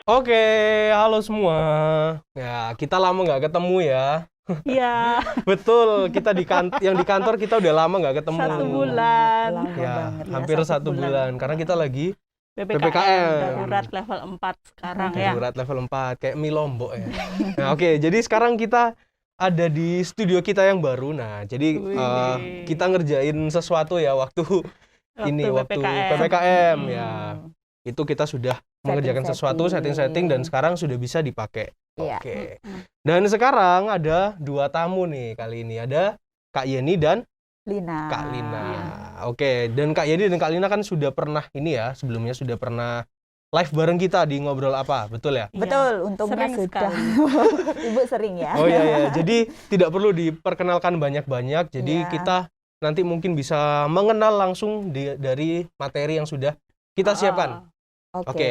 Oke, halo semua. Ya, kita lama nggak ketemu ya. Iya, Betul, kita yang di kantor kita udah lama nggak ketemu. 1 bulan. Lama Ya, banget. hampir 1 bulan. Karena kita lagi PPKM darurat level 4 sekarang ya. darurat level 4, kayak mie lombok ya. Nah, oke, jadi sekarang kita ada di studio kita yang baru. Nah, jadi Wih. kita ngerjain sesuatu ya waktu PPKM ya. Itu kita sudah mengerjakan sesuatu, setting-setting, dan sekarang sudah bisa dipakai. Iya. Oke. Dan sekarang ada 2 tamu nih kali ini. Ada Kak Yeni dan Lina. Kak Lina. Iya. Oke, dan Kak Yeni dan Kak Lina kan sudah pernah ini ya, sebelumnya sudah pernah live bareng kita di Ngobrol Apa, betul ya? Betul, untungnya Sering sudah. sekali. Ibu sering ya. Oh iya ya, jadi tidak perlu diperkenalkan banyak-banyak. Jadi Iya. kita nanti mungkin bisa mengenal langsung dari materi yang sudah kita siapkan. Oke. Oke.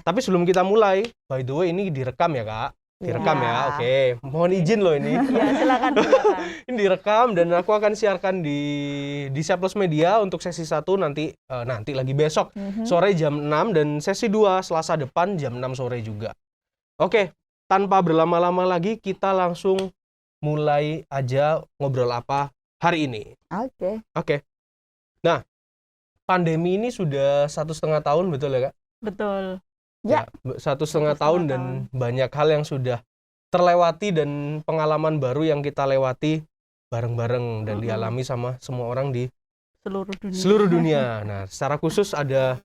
Tapi sebelum kita mulai, by the way ini direkam ya Kak? Direkam Iya. ya, oke. Mohon izin loh ini. Ya, silakan. Ini direkam dan aku akan siarkan di C Plus Media untuk sesi 1 nanti lagi besok sore jam 6 dan sesi 2 Selasa depan jam 6 sore juga. Oke, tanpa berlama-lama lagi kita langsung mulai aja ngobrol apa hari ini. Oke. Oke. Nah, pandemi ini sudah 1,5 tahun, betul ya Kak? Betul. Ya. 1,5 tahun dan banyak hal yang sudah terlewati dan pengalaman baru yang kita lewati bareng-bareng dan dialami sama semua orang di Seluruh dunia. Nah, secara khusus ada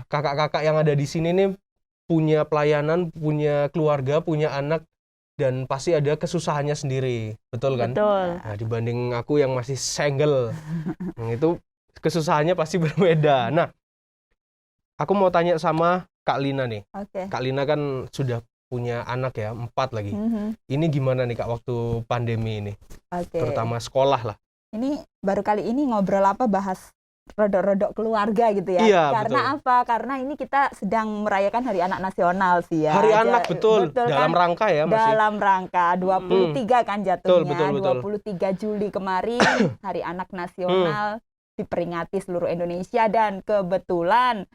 kakak-kakak yang ada di sini nih punya pelayanan, punya keluarga, punya anak, dan pasti ada kesusahannya sendiri, betul kan? Betul. Nah, dibanding aku yang masih single, itu kesusahannya pasti berbeda. Nah, aku mau tanya sama Kak Lina nih. Oke. Kak Lina kan sudah punya anak ya, 4 lagi. Ini gimana nih Kak waktu pandemi ini? Oke. Terutama sekolah lah. Ini baru kali ini ngobrol apa bahas rodok-rodok keluarga gitu ya. Iya, Karena betul. apa? Karena ini kita sedang merayakan Hari Anak Nasional sih ya. Hari Anak, betul. Dalam kan? rangka ya masih. Dalam rangka 23 kan jatuhnya. Betul. 23 Juli kemarin Hari Anak Nasional diperingati seluruh Indonesia, dan kebetulan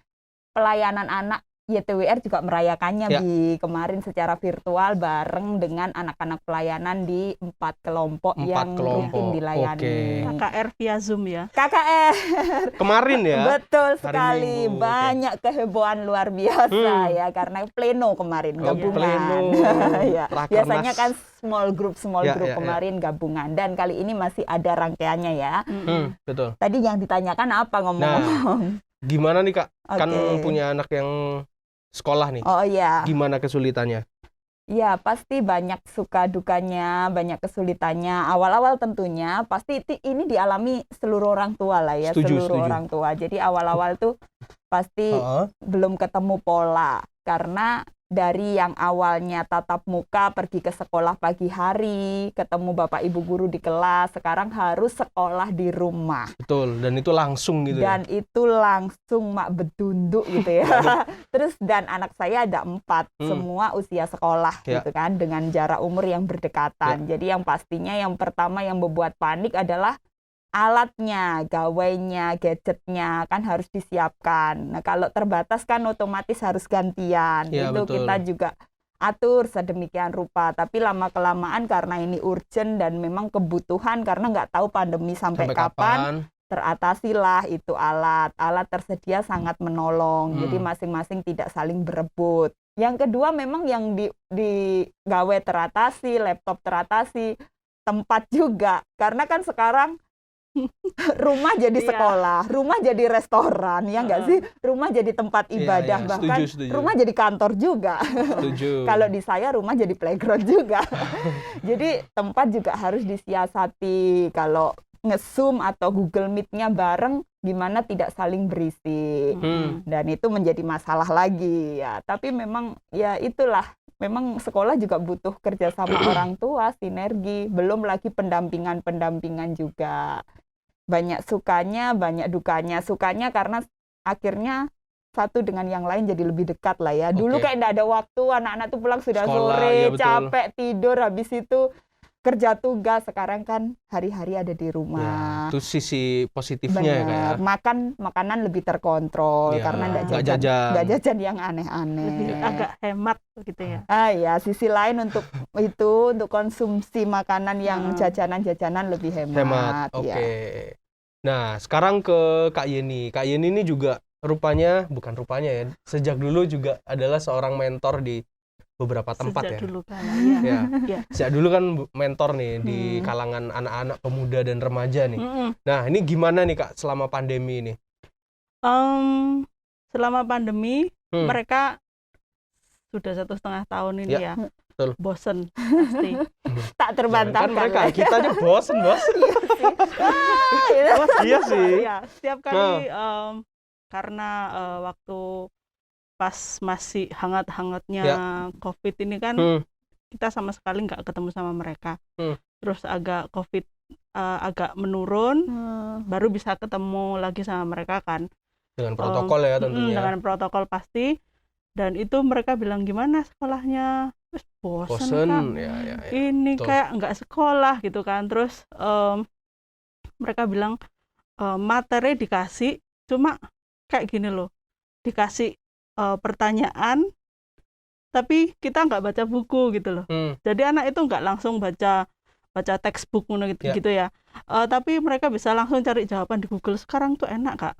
pelayanan anak YTWR juga merayakannya kemarin secara virtual bareng dengan anak-anak pelayanan di 4 kelompok yang rutin dilayani. Oke. KKR via Zoom ya. KKR. Kemarin ya. Betul Hari sekali. Minggu, banyak kehebohan luar biasa ya, karena pleno kemarin gabungan. Pleno. Ya. Biasanya kan small group kemarin ya. gabungan, dan kali ini masih ada rangkaiannya ya. Betul. Tadi yang ditanyakan apa ngomong-ngomong? Gimana nih Kak? Kan Oke. punya anak yang sekolah nih. Oh iya. Gimana kesulitannya? Ya, pasti banyak suka dukanya, banyak kesulitannya. Awal-awal tentunya pasti ini dialami seluruh orang tua lah ya, seluruh orang tua. Jadi awal-awal tuh pasti belum ketemu pola, karena dari yang awalnya tatap muka pergi ke sekolah pagi hari, ketemu bapak ibu guru di kelas, sekarang harus sekolah di rumah. Betul, dan itu langsung gitu dan ya. itu langsung mak bedunduk gitu ya. Terus dan anak saya ada 4, semua usia sekolah gitu kan, dengan jarak umur yang berdekatan. Jadi yang pastinya yang pertama yang membuat panik adalah alatnya, gawainya, gadgetnya kan harus disiapkan. Nah, kalau terbatas kan otomatis harus gantian. Ya, itu betul. kita juga atur sedemikian rupa. Tapi lama-kelamaan karena ini urgent dan memang kebutuhan, karena nggak tahu pandemi sampai kapan, teratasilah itu alat. Alat tersedia sangat menolong. Jadi masing-masing tidak saling berebut. Yang kedua memang yang di gawe teratasi, laptop teratasi, tempat juga. Karena kan sekarang rumah jadi sekolah, rumah jadi restoran, ya nggak sih? Rumah jadi tempat ibadah, bahkan setuju. rumah jadi kantor juga. Kalau di saya rumah jadi playground juga. Jadi tempat juga harus disiasati. Kalau nge-Zoom atau Google Meet-nya bareng, gimana tidak saling berisik. Dan itu menjadi masalah lagi ya. Tapi memang ya itulah. Memang sekolah juga butuh kerjasama orang tua, sinergi. Belum lagi pendampingan juga. Banyak sukanya, banyak dukanya. Sukanya karena akhirnya satu dengan yang lain jadi lebih dekat lah ya. Dulu kayak nggak ada waktu, anak-anak tuh pulang sudah sekolah, sore, ya betul. capek, tidur, habis itu kerja tugas, sekarang kan hari-hari ada di Ya, rumah. itu sisi positifnya ya, Kak ya. Benar, makanan lebih terkontrol Ya, karena nggak nggak jajan. jajan yang Lebih aneh-aneh. agak hemat gitu ya. Ya, sisi lain untuk konsumsi makanan yang jajanan-jajanan lebih Hemat, hemat. oke. Ya. Nah, sekarang ke Kak Yeni. Kak Yeni ini juga bukan rupanya ya, sejak dulu juga adalah seorang mentor di beberapa tempat Sejak ya. dulu kan, ya. Ya, Ya. sejak dulu kan mentor nih di kalangan anak-anak pemuda dan remaja nih. Nah, ini gimana nih Kak selama pandemi ini? Selama pandemi, mereka sudah 1,5 tahun ini Ya, ya. betul. Bosen pasti. Tak terbantahkan. Kan mereka, kita aja bosen, Bos. Iya sih. Ya, setiap kali karena waktu pas masih hangat-hangatnya COVID ini kan kita sama sekali nggak ketemu sama mereka. Terus agak COVID agak menurun, baru bisa ketemu lagi sama mereka kan. Dengan protokol ya tentunya. Dengan protokol pasti. Dan itu mereka bilang gimana sekolahnya? Terus bosen kan. Ya. Ini Betul. kayak nggak sekolah gitu kan. Terus mereka bilang materi dikasih, cuma kayak gini loh, dikasih pertanyaan, tapi kita nggak baca buku gitu loh. Jadi anak itu nggak langsung baca textbook gitu ya. Tapi mereka bisa langsung cari jawaban di Google. Sekarang tuh enak Kak,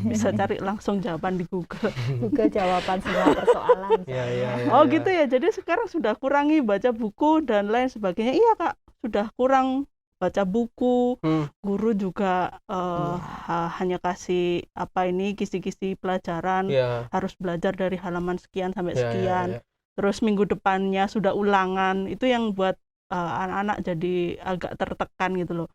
bisa cari langsung jawaban di Google. Google jawaban semua persoalan. Ya. Gitu ya. Jadi sekarang sudah kurangi baca buku dan lain sebagainya. Iya Kak, sudah kurang baca buku. Guru juga hanya kasih kisi-kisi pelajaran. Harus belajar dari halaman sekian sampai sekian. Terus minggu depannya sudah ulangan. Itu yang buat anak-anak jadi agak tertekan gitu loh.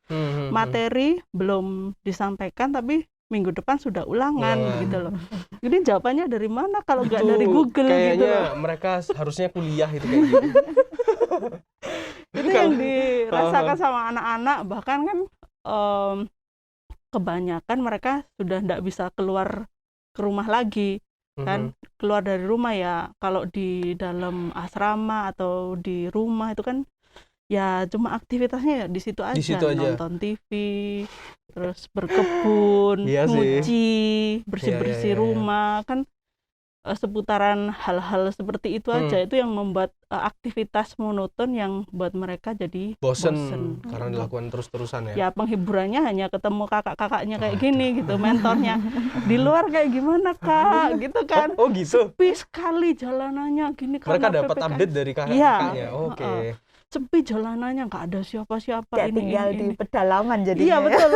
Materi belum disampaikan tapi minggu depan sudah ulangan gitu loh. Ini jawabannya dari mana kalau nggak dari Google gitu loh. Kayaknya mereka harusnya kuliah itu kayak gitu. Itu yang dirasakan sama anak-anak, bahkan kan kebanyakan mereka sudah nggak bisa keluar ke rumah lagi. Kan keluar dari rumah ya, kalau di dalam asrama atau di rumah itu kan ya cuma aktivitasnya di situ aja, nonton TV, terus berkebun, nyuci, bersih-bersih rumah, kan seputaran hal-hal seperti itu aja. Itu yang membuat aktivitas monoton yang buat mereka jadi bosen karena dilakukan terus-terusan ya. Ya penghiburannya hanya ketemu kakak-kakaknya kayak gini gitu, mentornya. Di luar kayak gimana Kak, gitu kan. Oh gitu. Sepi sekali jalanannya gini. Mereka dapat update dari kakak-kakaknya. Oke. Sepi jalanannya, nggak ada siapa-siapa. Kayak tinggal di pedalaman jadi. Iya betul.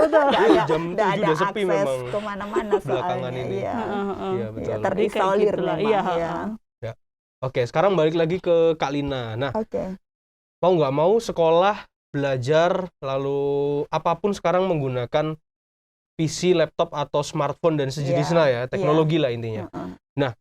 Jam 7 udah sepi memang. Kemana-mana belakangan ini. Iya betul. Terisolir gitu memang. Iya. Ya. Oke, sekarang balik lagi ke Kak Lina. Nah, mau nggak mau sekolah, belajar, lalu apapun sekarang menggunakan PC, laptop atau smartphone dan sejenisnya ya, teknologi lah intinya. Nah,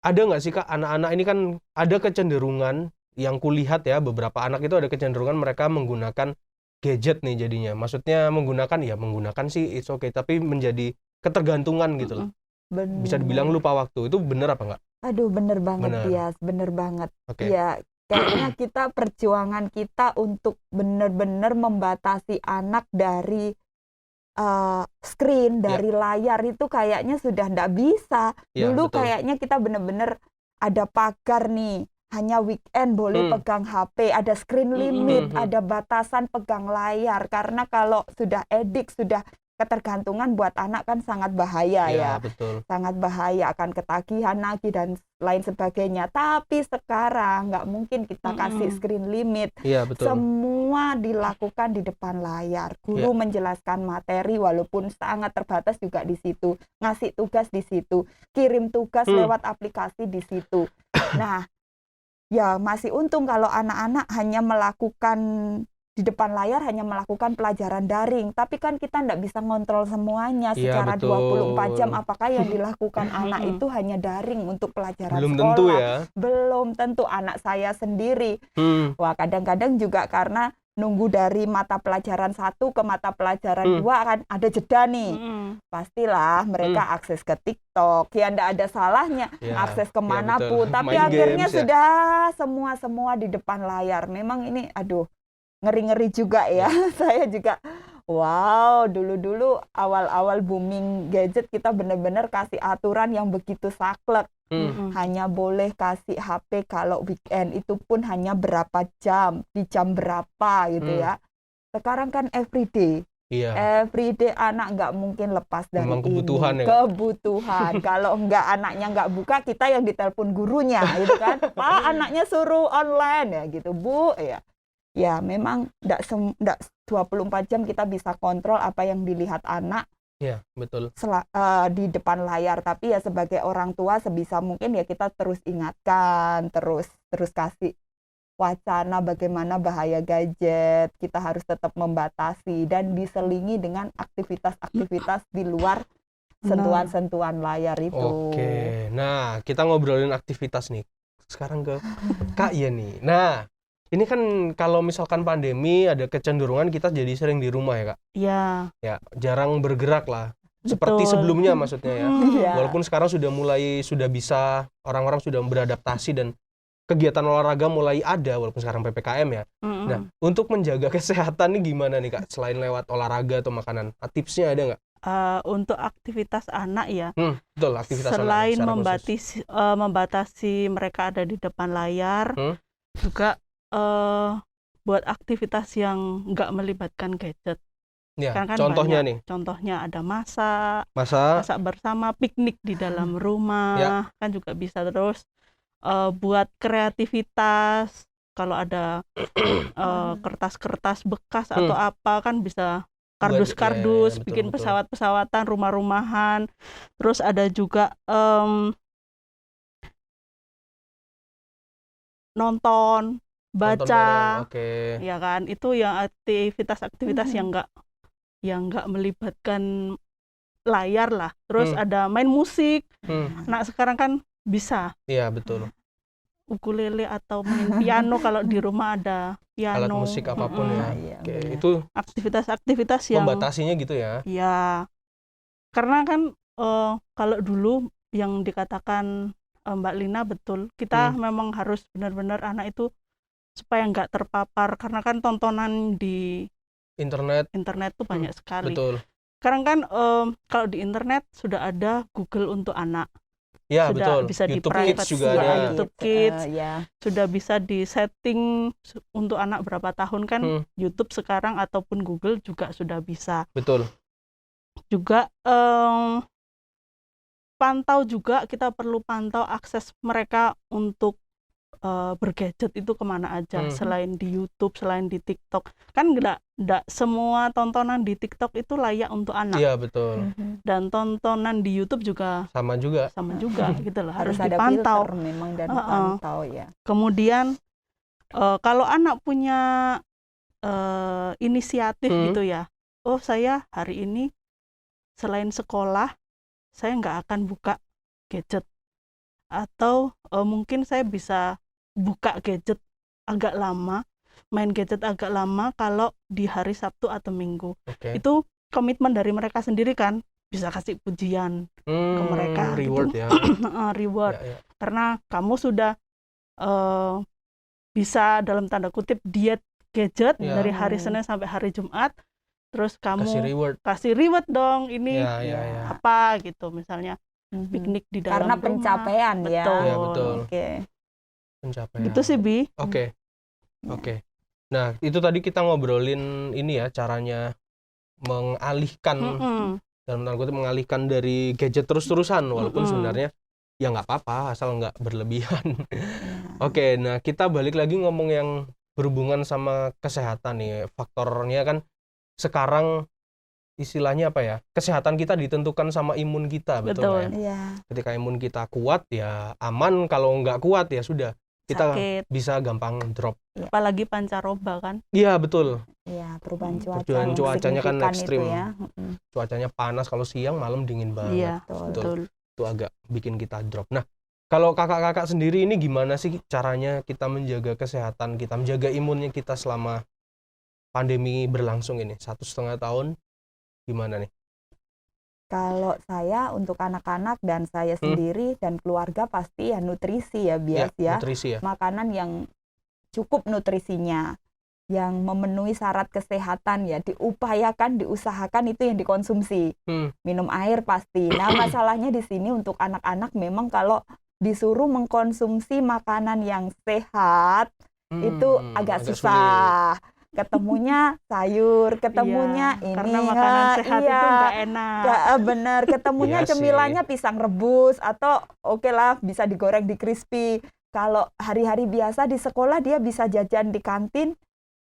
ada nggak sih Kak anak-anak ini kan ada kecenderungan yang kulihat ya, beberapa anak itu ada kecenderungan mereka menggunakan gadget nih jadinya. Maksudnya menggunakan sih it's okay, tapi menjadi ketergantungan gitu loh. Bisa dibilang lupa waktu. Itu bener apa enggak? Aduh, bener banget Bias, bener banget. Ya, kayaknya perjuangan kita untuk bener-bener membatasi anak dari screen, dari layar itu kayaknya sudah nggak bisa. Dulu kayaknya kita bener-bener ada pagar nih. Hanya weekend boleh pegang HP, ada screen limit, ada batasan pegang layar. Karena kalau sudah edik, sudah ketergantungan buat anak kan sangat bahaya ya. Betul. Sangat bahaya, akan ketagihan lagi dan lain sebagainya. Tapi sekarang nggak mungkin kita kasih screen limit. Iya, betul. Semua dilakukan di depan layar. Guru menjelaskan materi walaupun sangat terbatas juga di situ. Ngasih tugas di situ. Kirim tugas lewat aplikasi di situ. Nah, ya masih untung kalau anak-anak hanya melakukan di depan layar, hanya melakukan pelajaran daring. Tapi kan kita tidak bisa ngontrol semuanya secara 24 jam. Apakah yang dilakukan anak itu hanya daring untuk pelajaran belum sekolah? Tentu ya. Belum tentu. Anak saya sendiri. Wah, kadang-kadang juga karena nunggu dari mata pelajaran 1 ke mata pelajaran 2 kan ada jeda nih. Pastilah mereka akses ke TikTok. Ya enggak ada salahnya akses kemanapun. Tapi akhirnya sudah semua di depan layar. Memang ini ngeri-ngeri juga ya. Saya juga wow, dulu-dulu awal-awal booming gadget kita benar-benar kasih aturan yang begitu saklek. Hanya boleh kasih HP kalau weekend, itu pun hanya berapa jam, di jam berapa gitu ya. Sekarang kan everyday. Iya. Everyday anak nggak mungkin lepas dari Memang kebutuhan ini. ya, Kak? Kebutuhan. Kalau anaknya nggak buka, kita yang ditelepon gurunya gitu kan. Pak, anaknya suruh online ya gitu, Bu. Ya memang nggak 24 jam kita bisa kontrol apa yang dilihat anak. Iya, betul. Di depan layar, tapi ya sebagai orang tua sebisa mungkin ya kita terus ingatkan, terus kasih wacana bagaimana bahaya gadget. Kita harus tetap membatasi dan diselingi dengan aktivitas-aktivitas di luar sentuhan-sentuhan layar itu. Oke, nah kita ngobrolin aktivitas nih. Sekarang ke Kak Yeni. Nah, ini kan kalau misalkan pandemi ada kecenderungan kita jadi sering di rumah ya, Kak? Iya. Ya, jarang bergerak lah. Betul. Seperti sebelumnya maksudnya ya. Iya. Walaupun sekarang sudah bisa, orang-orang sudah beradaptasi dan kegiatan olahraga mulai ada walaupun sekarang PPKM ya. Nah, untuk menjaga kesehatan nih gimana nih, Kak? Selain lewat olahraga atau makanan, tipsnya ada nggak? Untuk aktivitas anak ya. Betul, aktivitas selain anak secara membatasi mereka ada di depan layar, juga buat aktivitas yang nggak melibatkan gadget. Ya, Kan contohnya banyak. nih. Contohnya ada masak bersama, piknik di dalam rumah, kan juga bisa. Terus buat kreativitas, kalau ada kertas-kertas bekas atau apa kan bisa kardus-kardus, bikin pesawat-pesawatan, rumah-rumahan. Terus ada juga nonton, baca, ya kan, itu yang aktivitas-aktivitas yang nggak melibatkan layar lah. Terus ada main musik. Nah sekarang kan bisa. Iya betul. Ukulele atau main piano kalau di rumah ada piano. Alat musik apapun ya. Iya, itu aktivitas-aktivitas yang membatasinya gitu ya. Ya, karena kan kalau dulu yang dikatakan Mbak Lina betul, kita memang harus benar-benar anak itu supaya nggak terpapar, karena kan tontonan di internet tuh banyak sekali. Betul. Sekarang kan kalau di internet sudah ada Google untuk anak. Ya, sudah betul. bisa di YouTube private Kids juga ada. YouTube Kids. Sudah bisa di setting untuk anak berapa tahun kan. YouTube sekarang ataupun Google juga sudah bisa. Betul. Juga kita perlu pantau akses mereka untuk bergadget itu kemana aja. Selain di YouTube, selain di TikTok, kan nggak semua tontonan di TikTok itu layak untuk anak. Iya betul. Dan tontonan di YouTube juga sama juga gitu loh, harus dipantau. Ada filter memang dan dipantau ya. Kemudian kalau anak punya inisiatif gitu ya, oh saya hari ini selain sekolah saya nggak akan buka gadget, atau mungkin saya bisa buka gadget agak lama, main gadget agak lama kalau di hari Sabtu atau Minggu. Itu komitmen dari mereka sendiri kan, bisa kasih pujian ke mereka. Reward gitu. Ya. Reward. Ya. Karena kamu sudah bisa dalam tanda kutip diet gadget dari hari Senin sampai hari Jumat. Terus kamu kasih reward dong, ini apa gitu, misalnya piknik di dalam karena rumah. Pencapaian betul. ya. Betul. Pencapaian. Gitu sih, Bi. Oke. Nah, itu tadi kita ngobrolin ini ya, caranya mengalihkan dalam tanda kutip mengalihkan dari gadget terus-terusan, walaupun sebenarnya ya nggak apa-apa asal nggak berlebihan. Oke, nah kita balik lagi ngomong yang berhubungan sama kesehatan nih. Faktornya kan sekarang istilahnya apa ya, kesehatan kita ditentukan sama imun kita, betul ya? Iya. Ketika imun kita kuat ya aman, kalau nggak kuat ya sudah kita sakit. Bisa gampang drop. Apalagi pancaroba kan? Iya betul. Iya, perubahan cuacanya kan ekstrim. Ya. Cuacanya panas, kalau siang malam dingin banget. Iya, betul. Itu agak bikin kita drop. Nah, kalau kakak-kakak sendiri ini gimana sih caranya kita menjaga kesehatan kita, menjaga imunnya kita selama pandemi berlangsung ini 1,5 tahun, gimana nih? Kalau saya untuk anak-anak dan saya sendiri dan keluarga pasti ya nutrisi ya, bias ya. Nutrisi ya. Makanan yang cukup nutrisinya. yang memenuhi syarat kesehatan ya, diusahakan itu yang dikonsumsi. Minum air pasti. Nah, masalahnya di sini untuk anak-anak memang kalau disuruh mengkonsumsi makanan yang sehat itu agak susah. Sulit. Ketemunya sayur, ketemunya ini karena makanan sehat itu nggak enak. Bener, ketemunya cemilannya pisang rebus atau oke lah bisa digoreng di crispy. Kalau hari-hari biasa di sekolah dia bisa jajan di kantin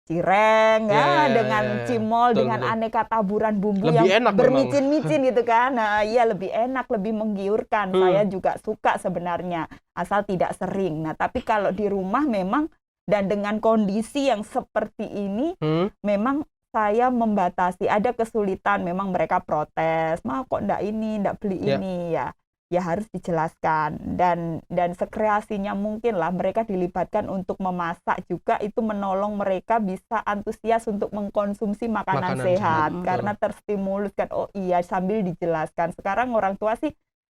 cireng dengan cimol, dengan aneka taburan bumbu lebih yang enak bermicin-micin gitu kan. Nah, iya lebih enak, lebih menggiurkan. Saya juga suka sebenarnya, asal tidak sering. Nah, tapi kalau di rumah memang dan dengan kondisi yang seperti ini, memang saya membatasi. Ada kesulitan, memang mereka protes, kok ndak beli ini ya harus dijelaskan. Dan sekreasinya mungkin lah mereka dilibatkan untuk memasak juga, itu menolong mereka bisa antusias untuk mengkonsumsi makanan sehat. Karena terstimulus kan, oh iya, sambil dijelaskan. Sekarang orang tua sih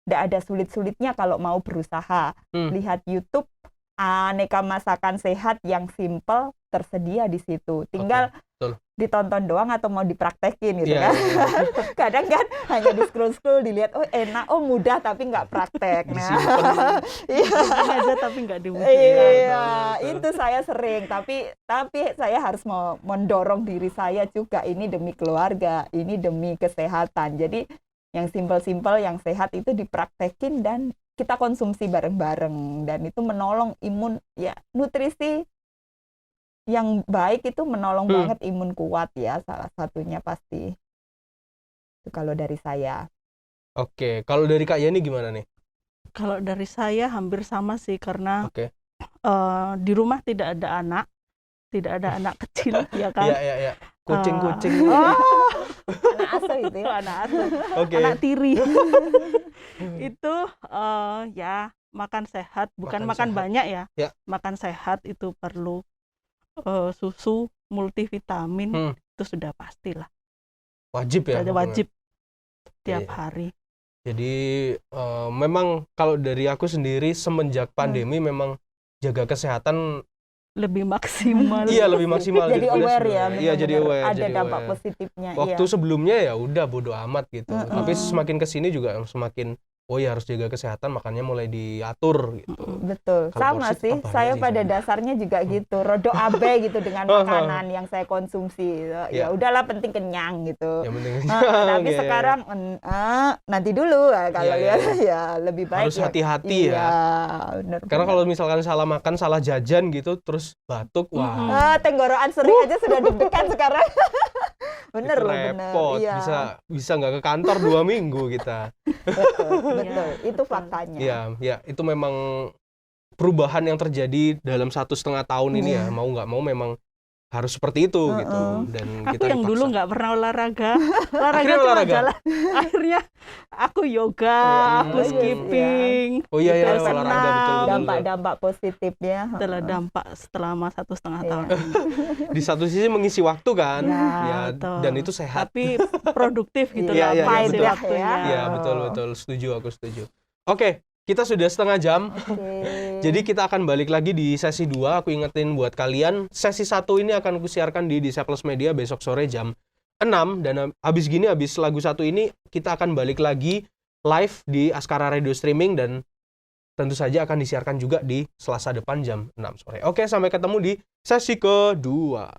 ndak ada sulit-sulitnya kalau mau berusaha. Lihat YouTube, aneka masakan sehat yang simple tersedia di situ. Tinggal ditonton doang atau mau dipraktekin gitu kan. Kadang kan hanya di scroll dilihat, oh enak, oh mudah, tapi nggak praktek. Nah, aja tapi nggak diwujudkan. Iya, itu saya sering. Tapi saya harus mendorong diri saya juga. Ini demi keluarga, ini demi kesehatan. Jadi yang simple-simple, yang sehat itu dipraktekin dan kita konsumsi bareng-bareng, dan itu menolong imun ya, nutrisi yang baik itu menolong banget imun kuat ya, salah satunya pasti. Itu kalau dari saya. Oke, kalau dari Kak Yani gimana nih? Kalau dari saya hampir sama sih, karena di rumah tidak ada anak kecil ya kan. Iya. Kucing-kucing. Anak asuh itu ya. Anak asuh. Anak tiri. Itu ya makan sehat, bukan makan banyak ya. Makan sehat itu perlu susu multivitamin, itu sudah pastilah. Wajib ya? Wajib tiap hari. Jadi memang kalau dari aku sendiri semenjak pandemi memang jaga kesehatan lebih maksimal. Iya, lebih maksimal. Jadi aware ya. Iya, jadi aware. Ada dampak positifnya. Waktu sebelumnya ya udah bodo amat gitu. Tapi semakin kesini juga semakin harus jaga kesehatan, makanya mulai diatur gitu. Betul. Sama sih, saya pada dasarnya juga gitu. Rodo abe gitu dengan makanan yang saya konsumsi. Ya udahlah, penting kenyang gitu. Yang penting tapi sekarang nanti dulu kalau ya lebih baik. Harus hati-hati ya. Bener, karena kalau misalkan salah makan, salah jajan gitu, terus batuk, tenggorokan sering aja sudah deg-degan sekarang. Bener loh, repot. Iya. Bisa nggak ke kantor 2 minggu kita. Betul, itu faktanya. Ya, itu memang perubahan yang terjadi dalam 1,5 tahun ini ya, mau nggak mau memang harus seperti itu gitu. Dan aku kita yang dipaksa. dulu nggak pernah olahraga cuma jalan. Akhirnya aku yoga, aku skipping. Iya, olahraga betul. Dampak positifnya. Setelah dampak selama 1,5 tahun. Di satu sisi mengisi waktu kan, dan itu sehat. Tapi produktif gitu lah, mengisi waktunya. Iya, betul, aku setuju. Oke, kita sudah 1/2 jam. Jadi kita akan balik lagi di sesi 2. Aku ingetin buat kalian, sesi 1 ini akan kusiarkan di Disciples Media besok sore jam 6. Dan habis lagu 1 ini, kita akan balik lagi live di Askara Radio Streaming. Dan tentu saja akan disiarkan juga di Selasa depan jam 6 sore. Oke, sampai ketemu di sesi kedua.